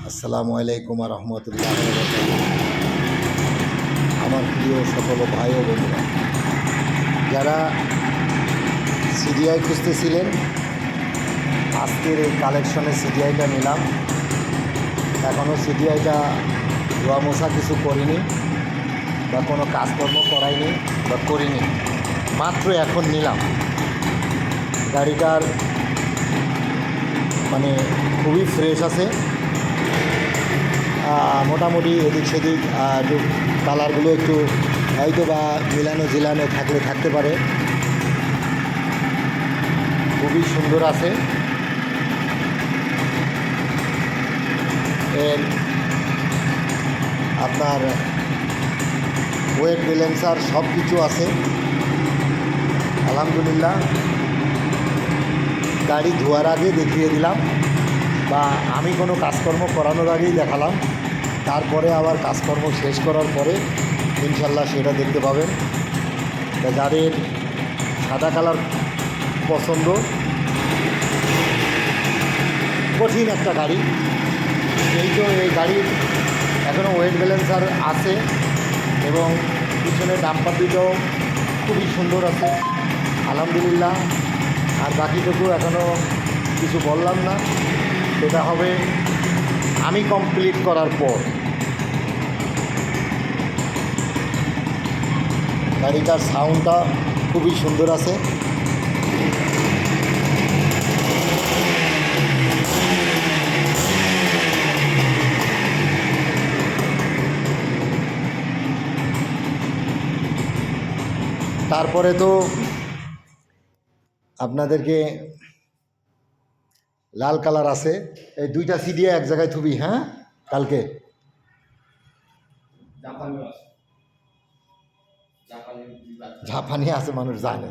আসসালামু আলাইকুম রহমতুল্লাহ। আমার প্রিয় সকল ভাই ও বন্ধুরা, যারা সিডিআই খুঁজতেছিলেন, আজকের এই কালেকশনের সিডিআইটা নিলাম। এখনও সিডিআইটা ধোয়া মোছা কিছু করিনি বা কোনো কাজকর্ম করাইনি বা করিনি, মাত্র এখন নিলাম। গাড়িটার মানে খুবই ফ্রেশ আছে, মোটামুটি এদিক সেদিক একটু কালারগুলো একটু হয়তো বা মিলানো থাকতে পারে। খুবই সুন্দর আছে। এর আপনার ওয়েট ব্যালেন্সার সব কিছু আছে আলহামদুলিল্লাহ। গাড়ি ধোয়ার আগে দেখিয়ে দিলাম, বা আমি কোনো কাজকর্ম করানোর আগেই দেখালাম। তারপরে আবার কাজকর্ম শেষ করার পরে ইনশাল্লাহ সেটা দেখতে পাবেন। যাদের সাদা কালার পছন্দ, কঠিন একটা গাড়ি, এই গাড়ির এখনও ওয়েট ব্যালেন্সার আছে এবং পিছনে ডাম্পার দুটো খুবই সুন্দর আছে আলহামদুলিল্লাহ। আর বাকিটুকু এখনও কিছু বললাম না, সেটা হবে আমি কমপ্লিট করার পর। গাড়িটার সাউন্ডটা খুবই সুন্দর আছে। তারপরে তো আপনাদেরকে লাল কালার আছে, এই দুইটা সিডিএ এক জায়গায় থুবি। হ্যাঁ, কালকে জাপানি আছে, মানুষ জানে।